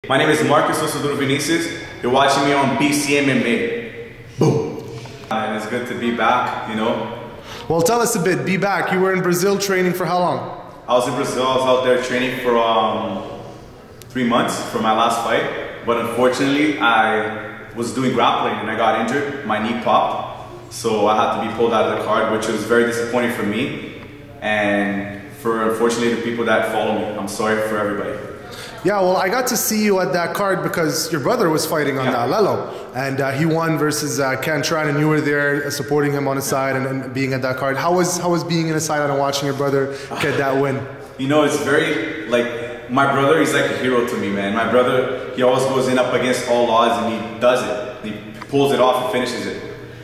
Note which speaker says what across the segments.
Speaker 1: My name is Marcus Ossoduro Vinicios. You're watching me on BCMMA. Boom. And it's good to be back, you know.
Speaker 2: Well, tell us a bit. Be back. You were in Brazil training for how long?
Speaker 1: I was in Brazil. I was out there training for 3 months for my last fight. But unfortunately, I was doing grappling and I got injured. My knee popped. So I had to be pulled out of the card, which was very disappointing for me. And for, unfortunately, the people that follow me. I'm sorry for everybody.
Speaker 2: Yeah, well, I got to see you at that card because your brother was fighting on Lelo, and he won versus Cantran, and you were there supporting him on the side and being at that card. How was being in the side and watching your brother get that win?
Speaker 1: You know, it's very, like, my brother, he's like a hero to me, man. My brother, he always goes in up against all odds and he does it. He pulls it off and finishes it.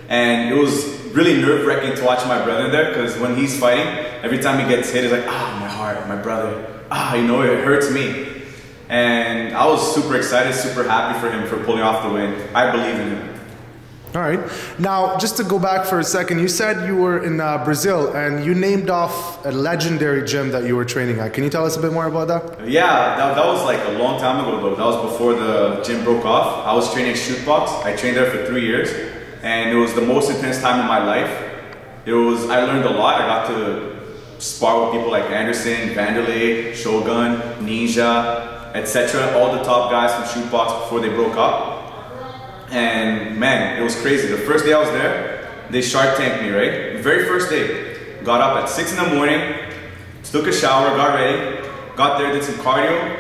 Speaker 1: And it was really nerve-wracking to watch my brother there because when he's fighting, every time he gets hit, it's like, my heart, my brother. You know, it hurts me. And I was super excited, super happy for him for pulling off the win. I believe in him.
Speaker 2: All right. Now, just to go back for a second, you said you were in Brazil and you named off a legendary gym that you were training at. Can you tell us a bit more about that?
Speaker 1: Yeah, that was like a long time ago though. That was before the gym broke off. I was training Shoutouts. I trained there for 3 years and it was the most intense time of my life. I learned a lot. I got to spar with people like Anderson, Vanderlei, Shogun, Ninja, etc. All the top guys from Shootbox before they broke up. And man, it was crazy. The first day I was there, they Shark Tanked me, right? The very first day. Got up at 6 in the morning, took a shower, got ready, got there, did some cardio,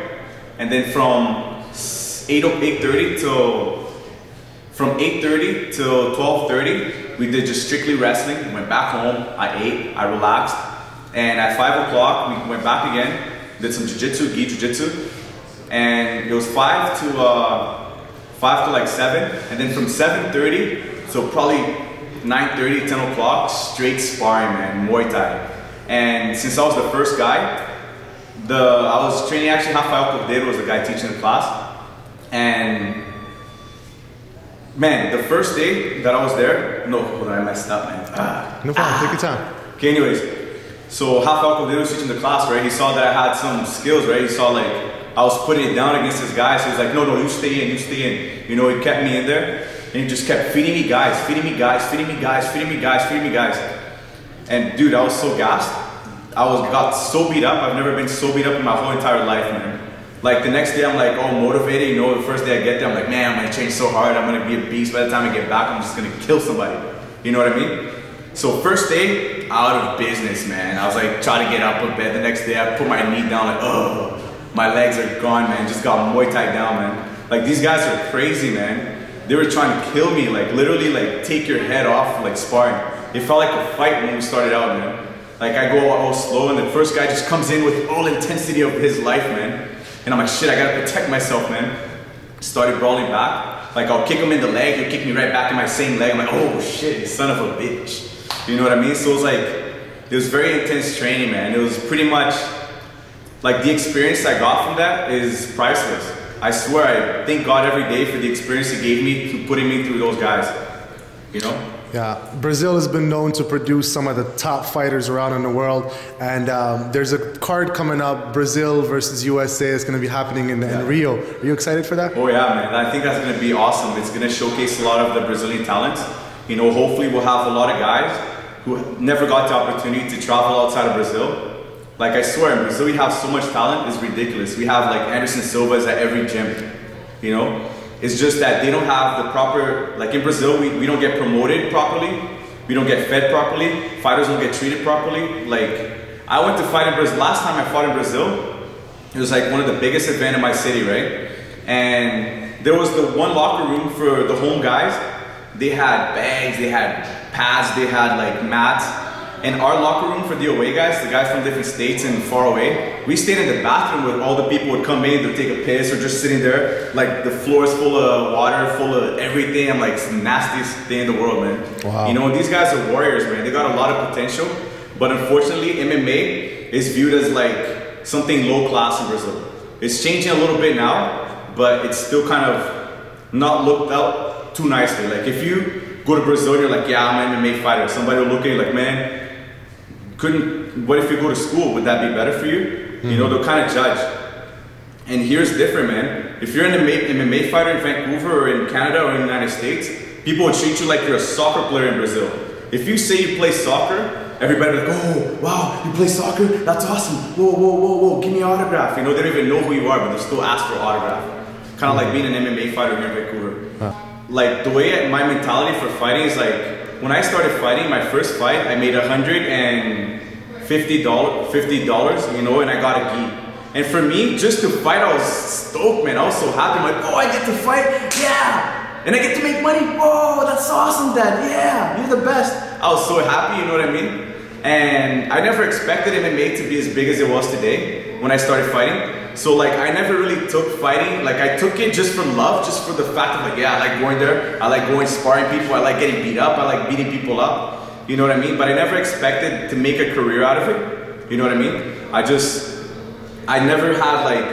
Speaker 1: and then from 8:30 till 12:30, we did just strictly wrestling. We went back home, I ate, I relaxed, and at 5 o'clock, we went back again, did some jiu-jitsu, gi jiu-jitsu, and it was 5 to like 7, and then from 7:30 so probably 9:30, 10 o'clock, straight sparring, man, Muay Thai. And since I was the first guy, I was training actually Rafael Cordeiro was the guy teaching the class, and man, the first day that I was there, hold on, I messed up, man.
Speaker 2: No problem, take your time. Okay,
Speaker 1: anyways, so Rafael Cordeiro was teaching the class, right? He saw that I had some skills, right? He saw like I was putting it down against this guy, so he was like, no, you stay in, you stay in. You know, he kept me in there, and he just kept feeding me guys, feeding me guys, feeding me guys, feeding me guys, feeding me guys. And dude, I was so gassed. Got so beat up. I've never been so beat up in my whole entire life, man. Like the next day, I'm like all motivated. You know, the first day I get there, I'm like, man, I'm gonna train so hard. I'm gonna be a beast. By the time I get back, I'm just gonna kill somebody. You know what I mean? So first day, out of business, man. I was like, trying to get up a bed. The next day, I put my knee down, like, my legs are gone, man. Just got Muay Thai down, man. Like these guys are crazy, man. They were trying to kill me, like literally like take your head off, like sparring. It felt like a fight when we started out, man. Like I go all slow and the first guy just comes in with all intensity of his life, man. And I'm like, shit, I gotta protect myself, man. Started brawling back. Like I'll kick him in the leg, he'll kick me right back in my same leg. I'm like, oh shit, son of a bitch. You know what I mean? So it was like, it was very intense training, man. It was pretty much, like the experience I got from that is priceless. I swear I thank God every day for the experience He gave me to putting me through those guys, you know?
Speaker 2: Yeah, Brazil has been known to produce some of the top fighters around in the world, and there's a card coming up, Brazil versus USA. It's going to be happening in Rio. Are you excited for that?
Speaker 1: Oh yeah, man. I think that's going to be awesome. It's going to showcase a lot of the Brazilian talents. You know, hopefully we'll have a lot of guys who never got the opportunity to travel outside of Brazil. Like I swear, in Brazil we have so much talent, it's ridiculous. We have like Anderson Silva's at every gym, you know? It's just that they don't have the proper, like in Brazil, we don't get promoted properly. We don't get fed properly. Fighters don't get treated properly. Like, I went to fight in Brazil, last time I fought in Brazil, it was like one of the biggest events in my city, right? And there was the one locker room for the home guys. They had bags, they had pads, they had like mats. And our locker room for the away guys, the guys from different states and far away, we stayed in the bathroom where all the people would come in to take a piss or just sitting there. Like the floor is full of water, full of everything. I'm like, it's the nastiest thing in the world, man.
Speaker 2: Wow.
Speaker 1: You know, these guys are warriors, man. They got a lot of potential. But unfortunately, MMA is viewed as like something low class in Brazil. It's changing a little bit now, but it's still kind of not looked out too nicely. Like if you go to Brazil and you're like, yeah, I'm an MMA fighter. Somebody will look at you like, man, what if you go to school? Would that be better for you? You know, they'll kind of judge. And here's different, man. If you're an MMA fighter in Vancouver or in Canada or in the United States, people will treat you like you're a soccer player in Brazil. If you say you play soccer, everybody will be like, oh, wow, you play soccer? That's awesome. Whoa, whoa, whoa, whoa, give me an autograph. You know, they don't even know who you are, but they still ask for an autograph. Kind of like being an MMA fighter here in Vancouver. Like, the way my mentality for fighting is like, when I started fighting, my first fight, I made $150, you know, and I got a gi. And for me, just to fight, I was stoked, man. I was so happy. I'm like, oh, I get to fight? Yeah! And I get to make money? Whoa, that's awesome, Dad. Yeah, you're the best. I was so happy, you know what I mean? And I never expected MMA to be as big as it was today when I started fighting. So like, I never really took fighting. Like, I took it just for love, just for the fact of like, yeah, I like going there. I like going sparring people. I like getting beat up. I like beating people up. You know what I mean? But I never expected to make a career out of it. You know what I mean? I never had like,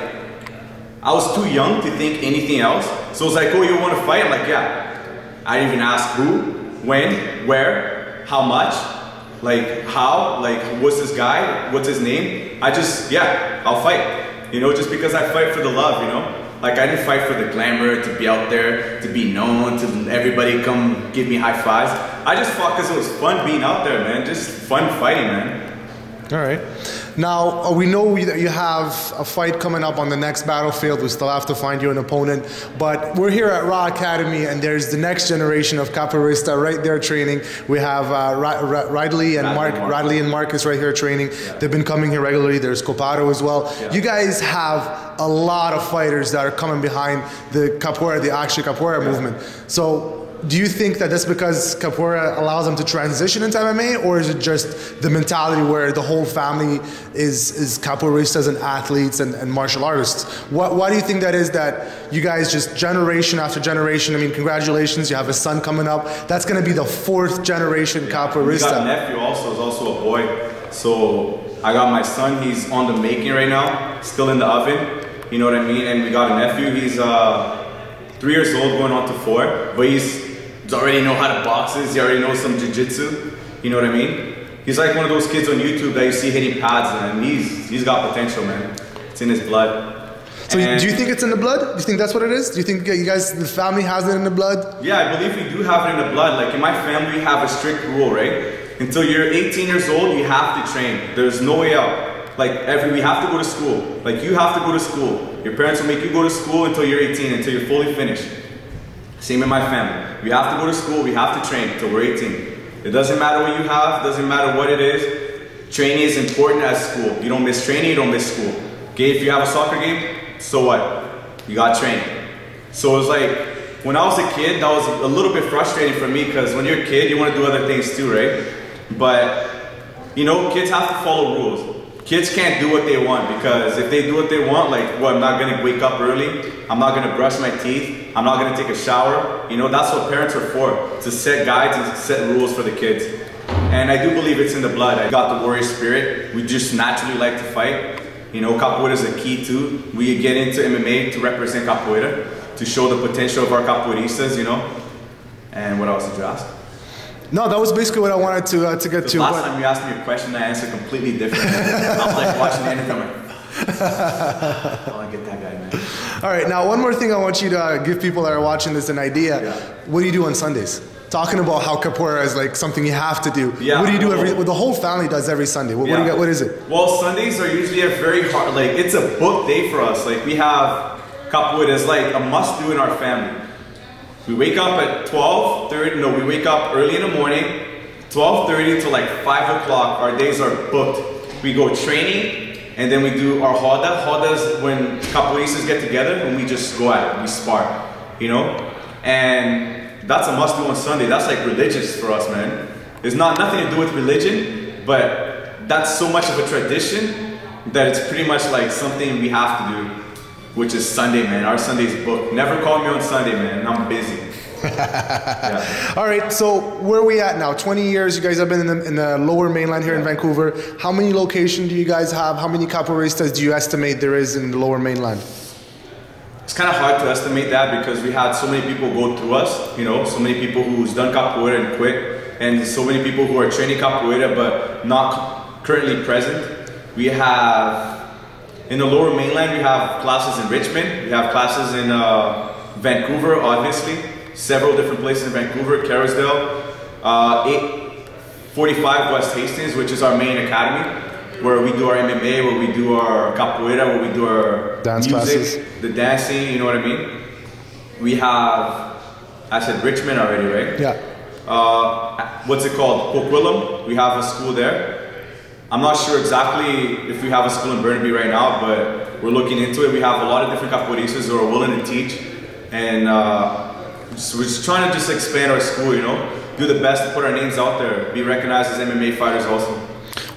Speaker 1: I was too young to think anything else. So it's like, oh, you want to fight? I'm like, yeah. I didn't even ask who, when, where, how much, like how, like what's this guy, what's his name? I just, yeah, I'll fight. You know, just because I fight for the love, you know? Like I didn't fight for the glamour, to be out there, to be known, to everybody come give me high fives. I just fought because it was fun being out there, man. Just fun fighting, man.
Speaker 2: All right. Now, we know that you have a fight coming up on the next battlefield. We still have to find you an opponent. But we're here at Raw Academy, and there's the next generation of capoeirista right there training. We have Ridley and Marcus right here training. Yeah. They've been coming here regularly. There's Copado as well. Yeah. You guys have a lot of fighters that are coming behind the capoeira, the actual capoeira movement. So, do you think that that's because capoeira allows them to transition into MMA, or is it just the mentality where the whole family is capoeiristas and athletes and martial artists? Why do you think that is, that you guys just generation after generation? I mean, congratulations, you have a son coming up. That's going to be the 4th generation capoeirista.
Speaker 1: We got a nephew also, is also a boy. So I got my son, he's on the making right now, still in the oven. You know what I mean? And we got a nephew, he's 3 years old, going on to 4, but he's already know how to boxes, he already knows some jiu-jitsu, you know what I mean? He's like one of those kids on YouTube that you see hitting pads, and he's got potential, man. It's in his blood.
Speaker 2: So do you think it's in the blood? Do you think that's what it is? Do you think you guys, the family has it in the blood?
Speaker 1: Yeah, I believe we do have it in the blood. Like in my family, we have a strict rule, right? Until you're 18 years old, you have to train. There's no way out. Like we have to go to school. Like you have to go to school. Your parents will make you go to school until you're 18, until you're fully finished. Same in my family. We have to go to school, we have to train until we're 18. It doesn't matter what you have, doesn't matter what it is. Training is important as school. You don't miss training, you don't miss school. Okay, if you have a soccer game, so what? You got training. So it was like, when I was a kid, that was a little bit frustrating for me, because when you're a kid, you want to do other things too, right? But, you know, kids have to follow rules. Kids can't do what they want, because if they do what they want, like, well, I'm not going to wake up early, I'm not going to brush my teeth, I'm not going to take a shower. You know, that's what parents are for, to set guides and set rules for the kids. And I do believe it's in the blood. I got the warrior spirit. We just naturally like to fight. You know, capoeira is a key too. We get into MMA to represent capoeira, to show the potential of our capoeiristas, you know. And what else did you ask?
Speaker 2: No, that was basically what I wanted to get to.
Speaker 1: Last time you asked me a question, I answered completely different. I was like watching the interview, I'm like, I want to get that guy, man.
Speaker 2: All right, now one more thing I want you to give people that are watching this an idea.
Speaker 1: Yeah.
Speaker 2: What do you do on Sundays? Talking about how capoeira is like something you have to do.
Speaker 1: Yeah.
Speaker 2: What do you do the whole family does every Sunday? What is it?
Speaker 1: Well, Sundays are usually a very hard, like it's a book day for us. Like we have capoeira is like a must do in our family. We wake up at 12:30, no, we wake up early in the morning, 12:30 to like 5 o'clock, our days are booked. We go training, and then we do our roda. Roda is when capoeiristas get together and we just go at it, we spar, you know? And that's a must do on Sunday. That's like religious for us, man. It's nothing to do with religion, but that's so much of a tradition that it's pretty much like something we have to do. Which is Sunday, man. Our Sunday's booked. Never call me on Sunday, man. I'm busy. Yeah.
Speaker 2: All right, so where are we at now? 20 years, you guys have been in the lower mainland here in Vancouver. How many locations do you guys have? How many capoeiristas do you estimate there is in the lower mainland?
Speaker 1: It's kind of hard to estimate that because we had so many people go through us, you know, so many people who's done capoeira and quit, and so many people who are training capoeira but not currently present. We have In the Lower Mainland, we have classes in Richmond. We have classes in Vancouver, obviously. Several different places in Vancouver, Kerrisdale. 845 West Hastings, which is our main academy, where we do our MMA, where we do our capoeira, where we do our
Speaker 2: dance
Speaker 1: music,
Speaker 2: classes,
Speaker 1: the dancing, you know what I mean? We have, I said Richmond already, right?
Speaker 2: Yeah.
Speaker 1: What's it called? Coquitlam. We have a school there. I'm not sure exactly if we have a school in Burnaby right now, but we're looking into it. We have a lot of different capoeiristas who are willing to teach, and so we're just trying to just expand our school, you know, do the best to put our names out there, be recognized as MMA fighters also.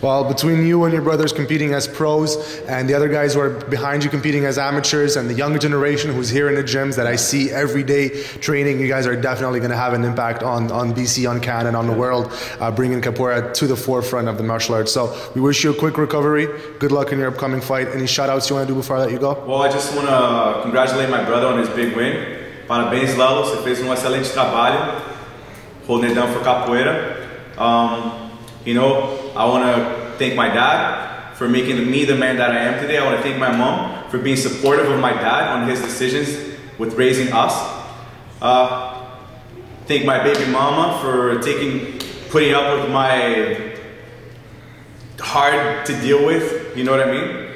Speaker 2: Well, between you and your brothers competing as pros and the other guys who are behind you competing as amateurs and the younger generation who's here in the gyms that I see every day training, you guys are definitely going to have an impact on BC, on Canada, and on the world, bringing capoeira to the forefront of the martial arts. So we wish you a quick recovery. Good luck in your upcoming fight. Any shout-outs you want to do before I let you go?
Speaker 1: Well, I just want to congratulate my brother on his big win. Parabéns, Lalo. Você fez excelente trabalho holding it down for capoeira. You know, I want to thank my dad for making me the man that I am today. I want to thank my mom for being supportive of my dad on his decisions with raising us. Thank my baby mama for putting up with my hard to deal with, you know what I mean?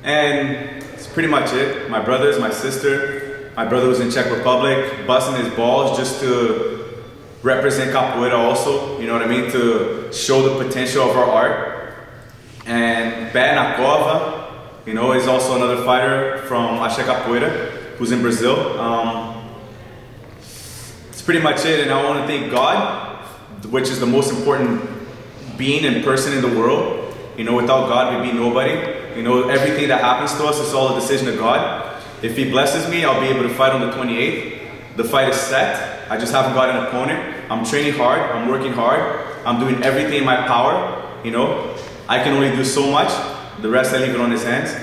Speaker 1: And it's pretty much it. My brothers, my sister, my brother was in Czech Republic, busting his balls just to represent capoeira also, you know what I mean, to show the potential of our art. And Bé Nakova, you know, is also another fighter from Axé Capoeira, who's in Brazil. It's pretty much it, and I want to thank God, which is the most important being and person in the world. You know, without God, we'd be nobody. You know, everything that happens to us is all a decision of God. If He blesses me, I'll be able to fight on the 28th. The fight is set. I just haven't got an opponent. I'm training hard, I'm working hard, I'm doing everything in my power, you know. I can only do so much, the rest I leave it on His hands.